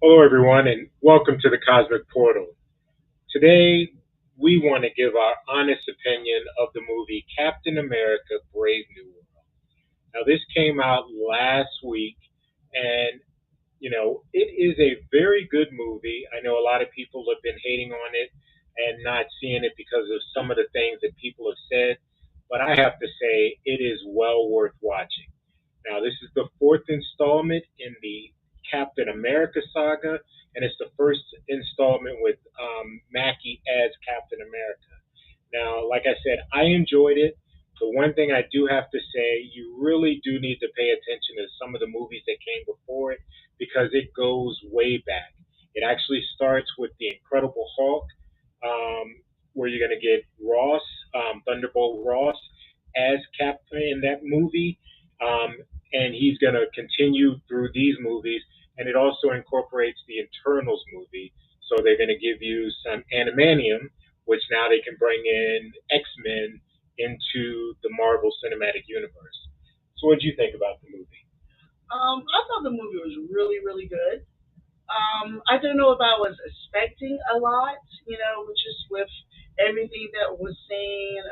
Hello, everyone, and welcome to the Cosmic Portal. Today, we want to give our honest opinion of the movie Captain America Brave New World. Now, this came out last week, and it is a very good movie. I know a lot of people have been hating on it and not seeing it because of some of the things that people have said, but I have to say it is well worth watching. Now, this is the fourth installment in the Captain America saga, and it's the first installment with Mackie as Captain America. Now, like I said, I enjoyed it. The one thing I do have to say, you really do need to pay attention to some of the movies that came before it because it goes way back. It actually starts with the Incredible Hulk, um, where you're going to get Ross, Thunderbolt Ross, as Captain in that movie, and he's going to continue through these movies. And it also incorporates the Eternals movie, so they're going to give you some animanium, which now they can bring in X Men into the Marvel Cinematic Universe. So, what did you think about the movie? I thought the movie was really, really good. I don't know if I was expecting a lot, just with everything that was seen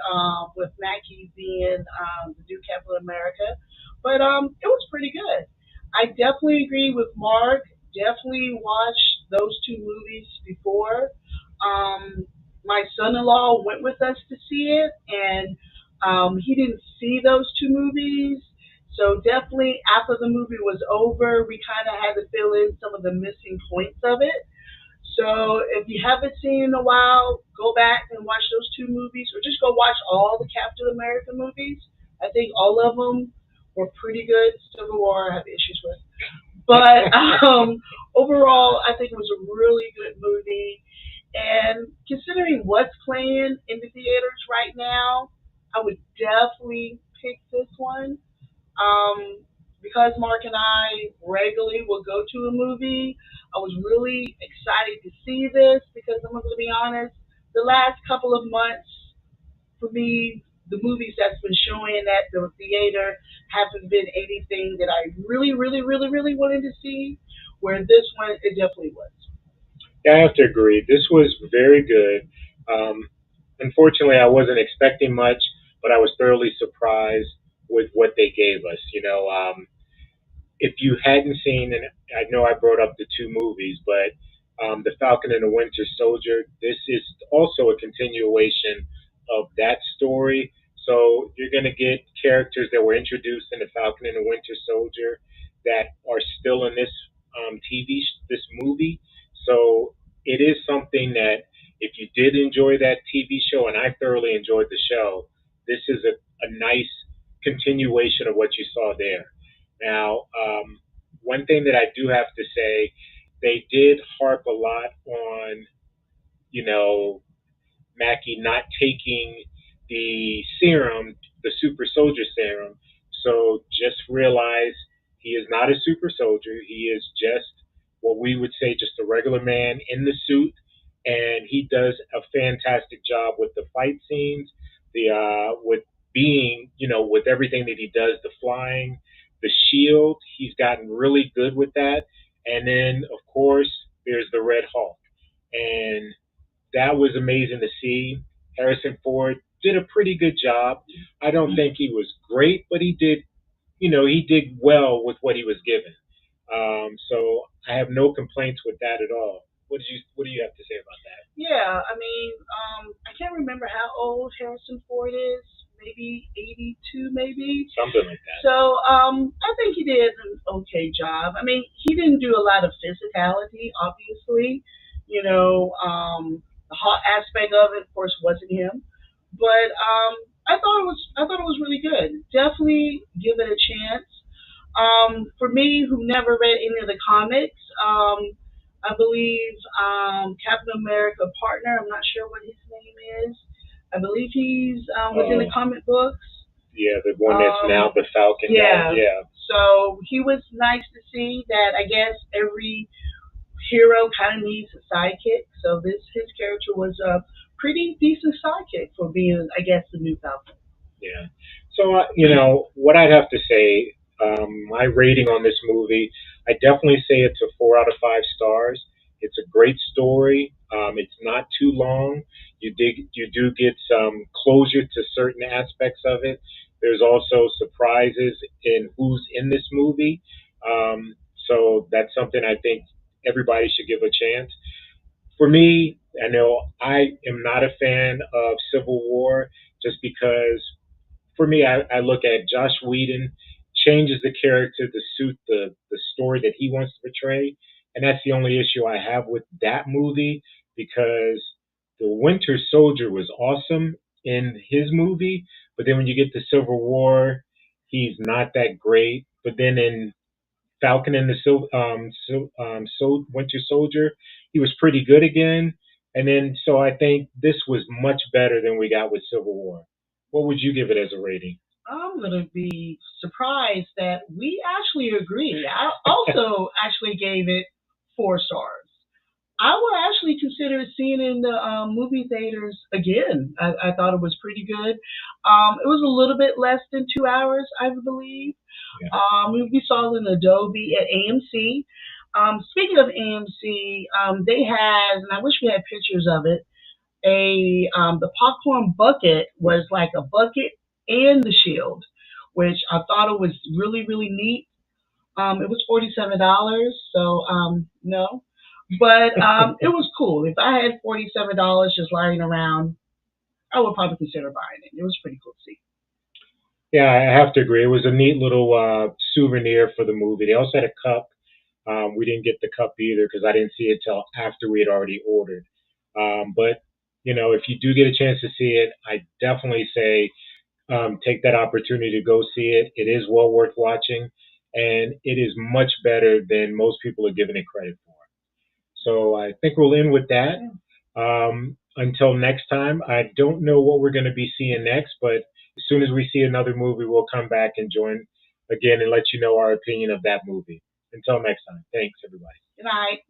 with Mackie being the new Captain America. But it was pretty good. I definitely agree with Mark. Definitely watched those two movies before. Um, my son-in-law went with us to see it, and he didn't see those two movies. So definitely after the movie was over, we kind of had to fill in some of the missing points of it. So if you haven't seen it in a while, go back and watch those two movies, or just go watch all the Captain America movies. I think all of them were pretty good. Civil War I have issues with, but overall, I think it was a really good movie. And considering what's playing in the theaters right now, I would definitely pick this one. um, because Mark and I regularly will go to a movie, I was really excited to see this because I'm going to be honest, the last couple of months for me, the movies that's been showing at the theater haven't been anything that I really, really, really, really wanted to see. Where this one, it definitely was. Yeah, I have to agree. This was very good. Um, Unfortunately, I wasn't expecting much, but I was thoroughly surprised with what they gave us. If you hadn't seen, and I know I brought up the two movies, but The Falcon and the Winter Soldier, this is also a continuation of that story. So you're going to get characters that were introduced in The Falcon and the Winter Soldier that are still in this this movie. So it is something that if you did enjoy that TV show, and I thoroughly enjoyed the show, this is a nice continuation of what you saw there. Now, one thing that I do have to say, they did harp a lot on, you know, Mackie not taking the serum, the super soldier serum. So just realize he is not a super soldier. He is just what we would say just a regular man in the suit, and he does a fantastic job with the fight scenes, the with being with everything that he does, the flying, the shield. He's gotten really good with that, and then of course there's the Red Hulk, and that was amazing to see. Harrison Ford did a pretty good job. I don't think he was great, but he did well with what he was given. So I have no complaints with that at all. What do you have to say about that? Yeah, I mean, I can't remember how old Harrison Ford is. Maybe 82, maybe. Something like that. So I think he did an okay job. I mean, he didn't do a lot of physicality, obviously. The hot aspect of it, of course, wasn't him. But I thought it was really good. Definitely give it a chance. For me, who never read any of the comics, I believe Captain America partner. I'm not sure what his name is. I believe he's was in the comic books. Yeah, the one that's now the Falcon Yeah. guy. Yeah. So he was nice to see that. I guess every hero kind of needs a sidekick. So this his character was a pretty decent sidekick for being, I guess, the new Falcon. Yeah. So what I'd have to say, My rating on this movie, I definitely say it's a 4 out of 5 stars. It's a great story. It's not too long. You do get some closure to certain aspects of it. There's also surprises in who's in this movie. So that's something I think everybody should give a chance. For me, I know I am not a fan of Civil War just because for me, I look at Josh Whedon changes the character to suit the story that he wants to portray, and that's the only issue I have with that movie because the Winter Soldier was awesome in his movie, but then when you get to Civil War, he's not that great. But then in Falcon and the Winter Soldier, he was pretty good again. And then, so I think this was much better than we got with Civil War. What would you give it as a rating? I'm gonna be surprised that we actually agree. I also actually gave it 4 stars. I would actually consider seeing it in the movie theaters again. I thought it was pretty good. It was a little bit less than 2 hours, I believe. Yeah. We saw it in Adobe at AMC. Speaking of AMC, they had, and I wish we had pictures of it. The popcorn bucket was like a bucket and the shield, which I thought it was really really neat. It was $47, so no, but it was cool. If I had $47 just lying around, I would probably consider buying it. It was pretty cool to see. Yeah, I have to agree. It was a neat little souvenir for the movie. They also had a cup. We didn't get the cup either because I didn't see it till after we had already ordered. But if you do get a chance to see it, I definitely say take that opportunity to go see it. It is well worth watching, and it is much better than most people are giving it credit for. So I think we'll end with that. Until next time, I don't know what we're going to be seeing next, but as soon as we see another movie, we'll come back and join again and let you know our opinion of that movie. Until next time, thanks everybody. Good night.